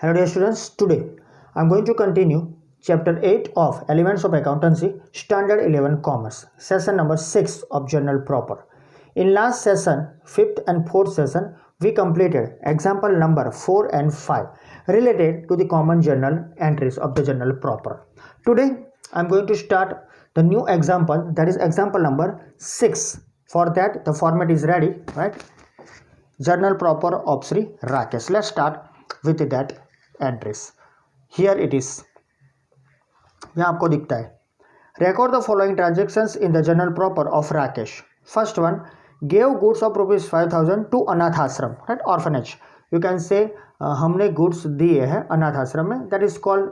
Hello dear students, today I am going to continue chapter 8 of Elements of Accountancy, Standard 11 Commerce, session number 6 of Journal Proper. In last session, 5th and 4th session, we completed example number 4 and 5 related to the common journal entries of the Journal Proper. Today I am going to start the new example, that is example number 6. For that the format is ready, right? Journal Proper of Sri Rakesh. Let's start with that address here it is यहाँ आपको दिखता है record the following transactions in the journal proper of Rakesh. First one, gave goods of ₹5,000 to अनाथ आश्रम, right, orphanage. You can say हमने goods दिए हैं अनाथ आश्रम में, दैट इज कॉल्ड.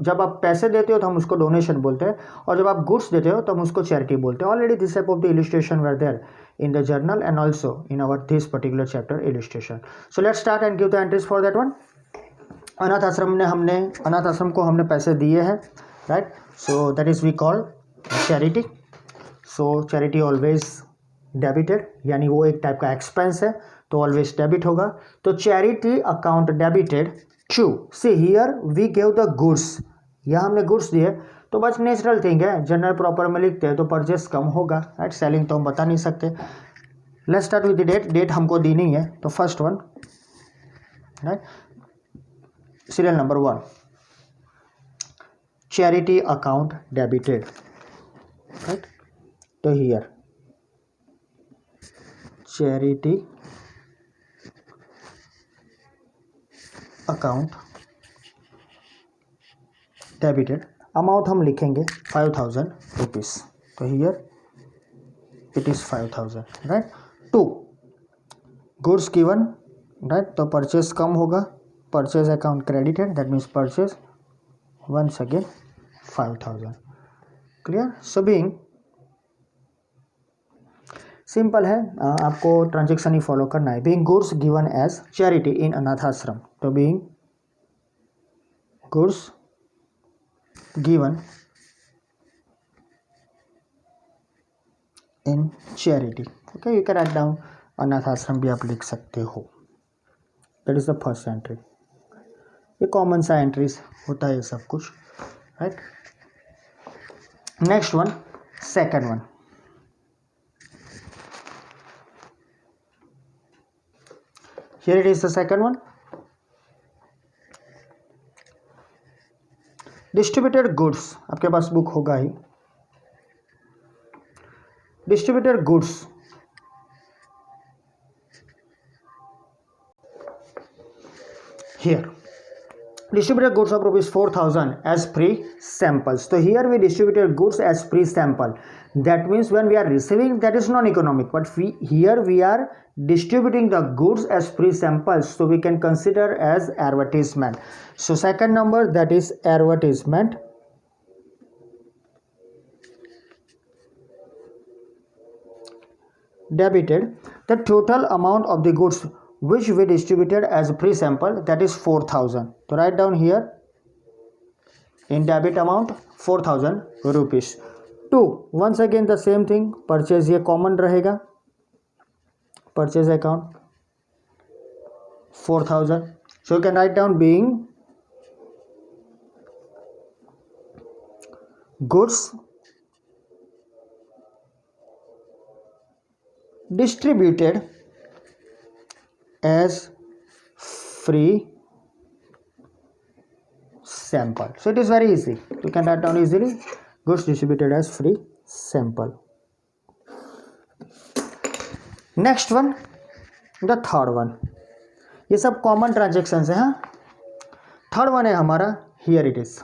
जब आप पैसे देते हो तो हम उसको डोनेशन बोलते हैं, और जब आप गुड्स देते हो तो हम उसको चैरिटी बोलते हैं. Already this type of the illustration were there in the journal and also in our this particular chapter illustration. So let's start and give the entries for that one. अनाथ आश्रम को हमने पैसे दिए हैं, right. So that is we call charity. So charity always debited, यानी वो एक टाइप का एक्सपेंस है तो ऑलवेज डेबिट होगा. तो charity account debited to, see here we gave the goods, यहाँ हमने गुड्स दिए तो बस नेचुरल थिंग है, जनरल प्रॉपर में लिखते हैं तो परचेस कम होगा, राइट. सेलिंग तो हम बता नहीं सकते. Let's start with the date. Date हमको दी नहीं है तो first one, right, serial number 1, charity account debited, right. तो here charity account debited, amount हम लिखेंगे 5,000 रुपीज़. तो here it is 5,000, right. 2, goods given, right, तो परचेस कम होगा, purchase account credited, that means purchase once again 5,000. Clear. So being simple है, आपको transaction ही फॉलो करना है. Being goods given as charity in अनाथ आश्रम, तो being goods given in charity, okay. You can write down अनाथ आश्रम भी आप लिख सकते हो. That is the first entry. ये कॉमन सा एंट्रीज होता है ये सब कुछ, right. Next one, second one. Here it is the second one. Distributed goods, आपके पास बुक होगा ही. Distributed goods, here distributed goods of ₹4,000 as free samples. So here we distributed goods as free sample. That means when we are receiving, that is non-economic, but here we are distributing the goods as free samples, so we can consider as advertisement. So second number, that is advertisement. Debited the total amount of the goods which we distributed as a free sample, that is 4,000. So write down here in debit amount 4,000 rupees. 2, once again the same thing, purchase ये common रहेगा, purchase account 4,000. So you can write down being goods distributed as free sample. So it is very easy, you can write down easily, goods distributed as free sample. Next one, the third one. ये सब common transactions है. हाँ, third one है हमारा, here it is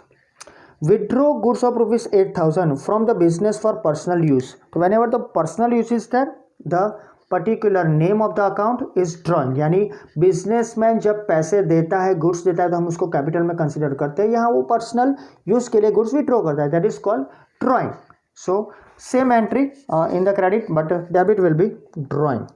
withdraw goods of ₹8,000 from the business for personal use. तो whenever the personal use is there, the particular name of the account is drawing. यानी businessman जब पैसे देता है, गुड्स देता है, तो हम उसको कैपिटल में कंसिडर करते हैं. यहाँ वो पर्सनल यूज के लिए गुड्स विड्रॉ करता है, that is called drawing. So same entry in the credit, but debit will be drawing.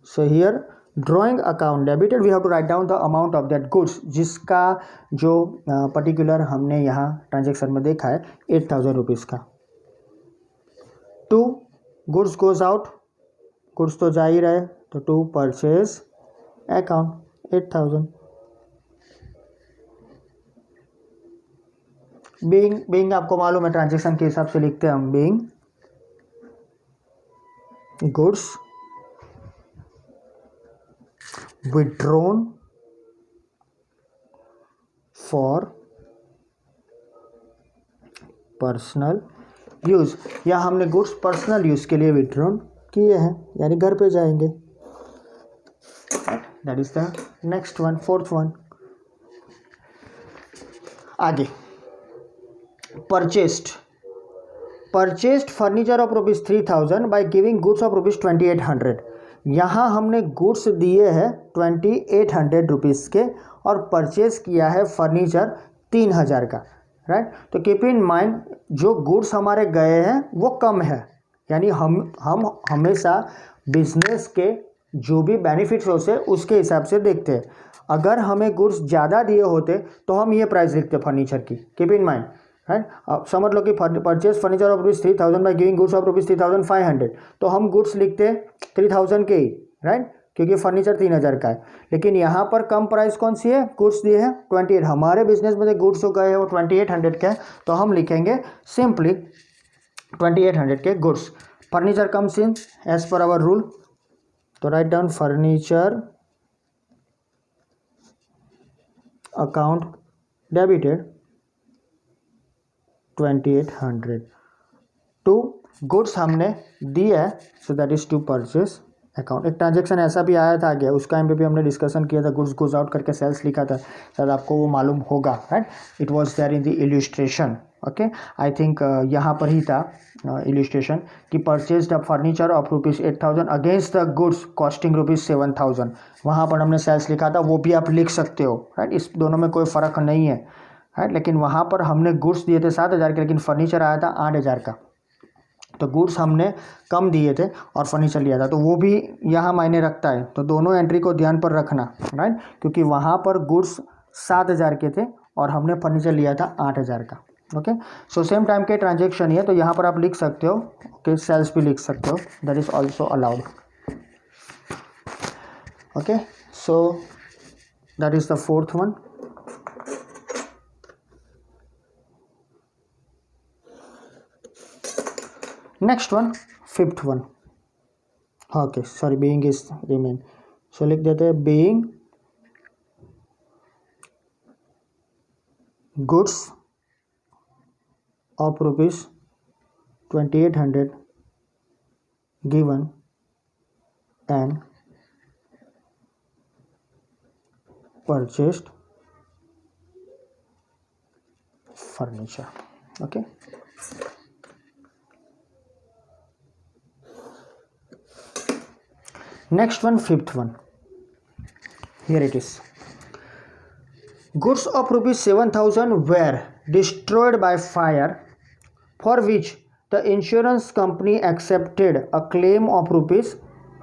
So here drawing account debited, we have to write down the amount of that goods, जिसका जो particular हमने यहाँ transaction में देखा है 8,000 rupees का. 2, goods goes out, goods तो जा ही रहे, तो 2 परचेज अकाउंट 8,000। बीइंग आपको मालूम है ट्रांजेक्शन के हिसाब से लिखते हैं हम, being goods withdrawn for personal use, या हमने गुड्स पर्सनल यूज के लिए विड्रॉन किए हैं, यानी घर पे जाएंगे। That is the next one, fourth one. आगे purchased furniture of ₹3,000 by giving goods of ₹2,800। यहाँ हमने गुड्स दिए हैं 2,800 रुपीज़ के और परचेज किया है फर्नीचर 3,000 का, राइट। तो कीप इन माइंड जो गुड्स हमारे गए हैं वो कम है, यानी हम हमेशा बिजनेस के जो भी बेनिफिट्स होते हैं उसके हिसाब से देखते हैं। अगर हमें गुड्स ज़्यादा दिए होते तो हम ये प्राइस लिखते फर्नीचर की, कीप इन माइंड, राइट। अब समझ लो कि purchase furniture of ₹3,000 by giving goods of ₹3,500, तो हम गुड्स लिखते 3,000 के ही, राइट, क्योंकि फर्नीचर 3,000 का है। लेकिन यहाँ पर कम प्राइस कौन सी है, गुड्स दिए हैं 28, हमारे बिजनेस में गुड्स जो गए हैं वो 2,800 के हैं, तो हम लिखेंगे सिंपली 2,800 के goods. Furniture comes in as per our rule, तो write down furniture account debited 2,800 to goods हमने दिया है, so that is to purchase account. एक ट्रांजेक्शन ऐसा भी आया था आगे, उस टाइम पे भी हमने डिस्कशन किया था, गुड्स गोज आउट करके सेल्स लिखा था, शायद आपको वो मालूम होगा, right. It was there in the illustration, okay, I think यहाँ पर ही था इल्यूस्ट्रेशन कि purchase the furniture of ₹8,000 against the goods costing ₹7,000, वहाँ पर हमने सेल्स लिखा था, वो भी आप लिख सकते हो, राइट। इस दोनों में कोई फ़र्क नहीं है, राइट। लेकिन वहाँ पर हमने गुड्स दिए थे 7,000 के, लेकिन फर्नीचर आया था 8,000 का, तो गुड्स हमने कम दिए थे और फर्नीचर लिया था, तो वो भी यहाँ मायने रखता है। तो दोनों एंट्री को ध्यान पर रखना, राइट, क्योंकि वहाँ पर गुड्स 7,000 के थे और हमने फर्नीचर लिया था 8,000 का, ओके। सो सेम टाइम के ट्रांजेक्शन ही है, तो यहाँ पर आप लिख सकते हो कि सेल्स भी लिख सकते हो, that is also allowed, okay. So that is the fourth one. Next one, fifth one, okay sorry, being is remain, so लिख देते हैं being goods of ₹2,800 given and purchased furniture, okay. Next one, fifth one. Here it is. Goods of ₹7,000 were destroyed by fire, for which the insurance company accepted a claim of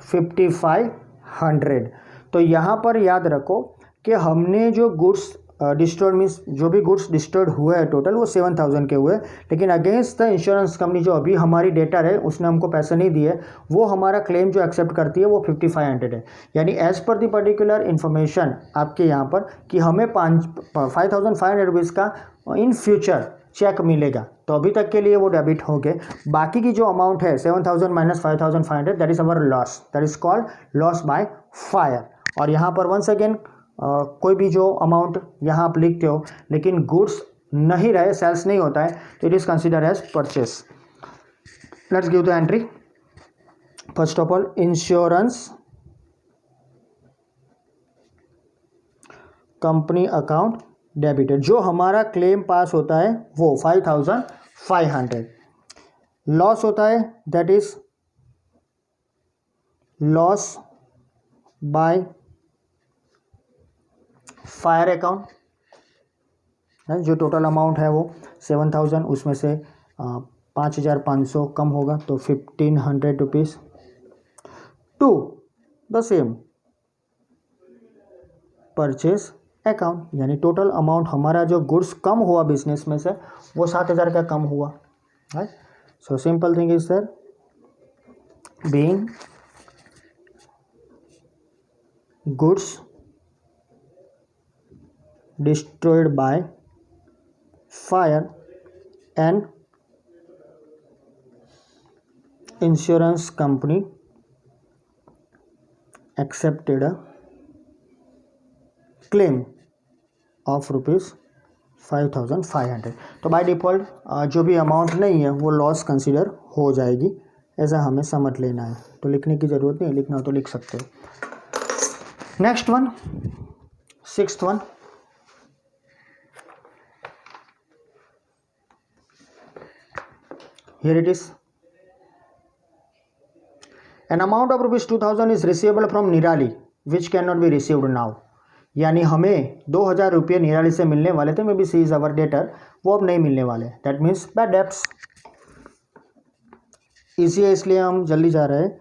₹5,500. तो यहाँ पर याद रखो कि हमने जो गुड्स डिस्ट्रॉयड मीन्स जो भी गुड्स डिस्ट्रॉयड हुए हैं टोटल वो 7,000 के हुए, लेकिन अगेंस्ट द इंश्योरेंस कंपनी जो अभी हमारी डेटर है उसने हमको पैसे नहीं दिए, वो हमारा क्लेम जो एक्सेप्ट करती है वो 5,500 है। यानी as per the particular information आपके यहाँ पर कि हमें 5,500 रुपीज़ का इन फ्यूचर चेक मिलेगा, तो अभी तक के लिए वो डेबिट हो गए। बाकी की जो अमाउंट है 7,000 minus 5,500, that is our loss, that is called loss by fire. और यहाँ पर वंस अगेन कोई भी जो अमाउंट यहाँ आप लिखते हो लेकिन गुड्स नहीं रहे, सेल्स नहीं होता है, तो it is consider as purchase. Let's give the entry. First of all insurance company account debited, जो हमारा क्लेम पास होता है वो 5,500। लॉस होता है that is loss by fire account, जो टोटल अमाउंट है वो 7,000, उसमें से 5,500 कम होगा तो 1,500 rupees to the same purchase account, यानी टोटल अमाउंट हमारा जो गुड्स कम हुआ बिजनेस में से वो 7,000 का कम हुआ, right. So simple thing is sir being goods destroyed by fire and insurance company accepted a claim of ₹5,500। तो बाय डिफ़ॉल्ट जो भी अमाउंट नहीं है वो लॉस कंसिडर हो जाएगी, ऐसा हमें समझ लेना है। तो लिखने की ज़रूरत नहीं, लिखना तो लिख सकते हो। Next one, 6th one, here it is, an amount of ₹2,000 is receivable from Nirali which cannot be received now। यानी हमें 2,000 रुपये निराली से मिलने वाले थे, maybe C is our debtor, वो अब नहीं मिलने वाले। That means bad debts. Easy है इसलिए हम जल्दी जा रहे हैं।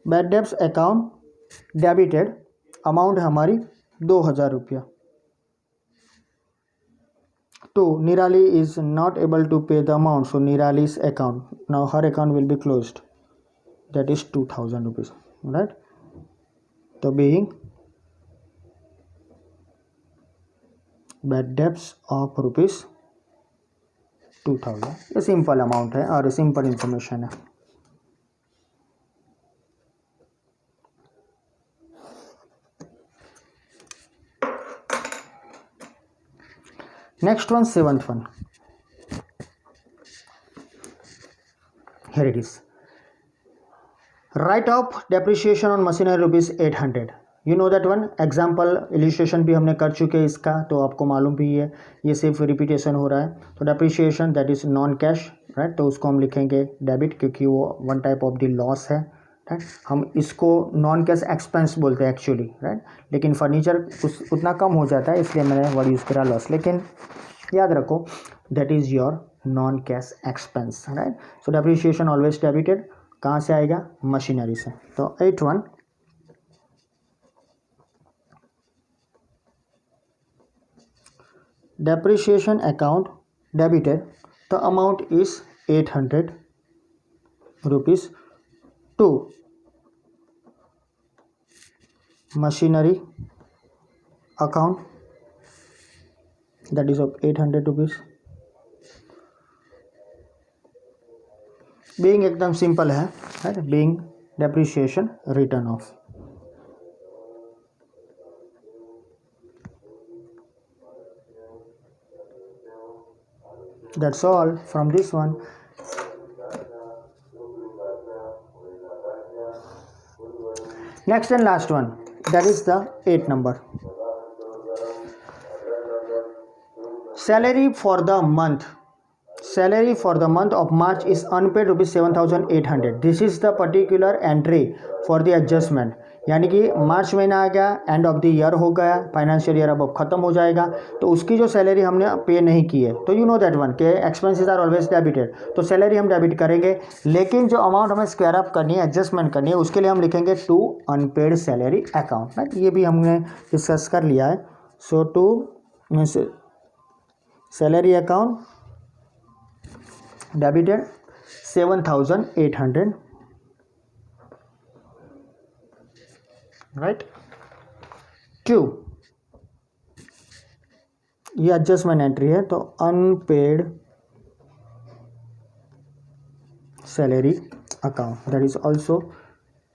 Bad debts account debited, amount है हमारी 2,000 रुपया। तो Nirali is not able to pay the amount, so Nirali's account, now her account will be closed, that is 2,000 rupees, right. तो बीइंग बैड डेब्ट्स ऑफ ₹2,000, ये सिंपल अमाउंट है और सिंपल इंफॉर्मेशन है। Next one, 7th one, here it is, write off depreciation on machinery ₹800। You know that one, example illustration भी हमने कर चुके हैं इसका, तो आपको मालूम भी है, ये सिर्फ रिपीटेशन हो रहा है। तो depreciation that is non cash, right, तो उसको हम लिखेंगे डेबिट, क्योंकि वो one type of the loss है, राइट। हम इसको नॉन कैश एक्सपेंस बोलते हैं एक्चुअली, राइट, लेकिन फर्नीचर उतना कम हो जाता है इसलिए मैंने वर्ड यूज़ करा लॉस, लेकिन याद रखो that is your non cash expense, right. So depreciation always debited, कहाँ से आएगा? मशीनरी से। तो 8th one, depreciation account debited, the amount is 800 rupees to machinery account, that is of 800 rupees। being एकदम सिंपल है, right? being depreciation written off। That's all from this one। Next and last one, that is the 8th number, salary for the month of March is unpaid ₹7,800। this is the particular entry for the adjustment, यानी कि मार्च महीना आ गया, end of the year हो गया, financial year अब ख़त्म हो जाएगा, तो उसकी जो सैलरी हमने पे नहीं की है, तो यू नो दैट वन के एक्सपेंसेस आर ऑलवेज डेबिटेड, तो सैलरी हम डेबिट करेंगे, लेकिन जो अमाउंट हमें स्क्वायर अप करनी है, एडजस्टमेंट करनी है, उसके लिए हम लिखेंगे to unpaid salary account, right. ये भी हमने डिस्कस कर लिया है। So to means salary account debited 7,800, right. क्यों? ये एडजस्टमेंट एंट्री है, तो unpaid salary account that is also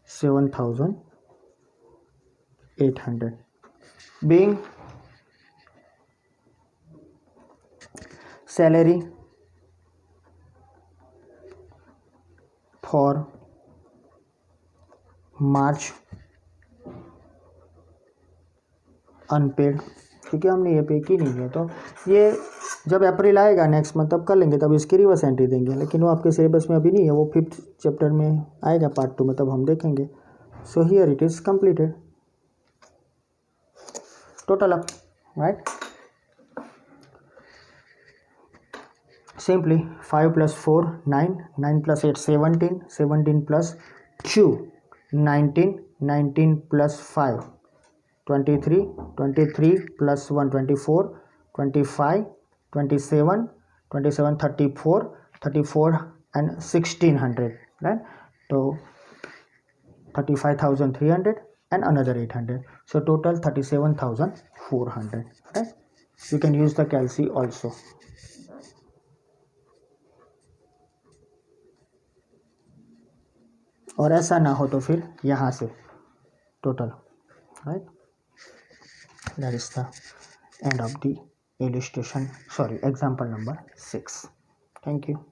7,800 being salary for March unpaid, क्योंकि हमने ये पे की नहीं है, तो ये जब अप्रैल आएगा नेक्स्ट मंथ तब कर लेंगे, तब इसकी रिवर्स एंट्री देंगे, लेकिन वो आपके सिलेबस में अभी नहीं है, वो 5th चैप्टर में आएगा पार्ट 2 में, तब हम देखेंगे। So here it is completed, total up, right. Simply 5 + 4 9, 9 + 8 17, 17 + 2 19, 19 + 5 23, 23 + 1 24, 25, 27, 27 34, 34 and 1600, right? तो 35,300 and another 800. So total 37,400. Right? You can use the calci also. और ऐसा ना हो तो फिर यहाँ से total. Right? That is the end of the illustration. Sorry, example number 6. Thank you.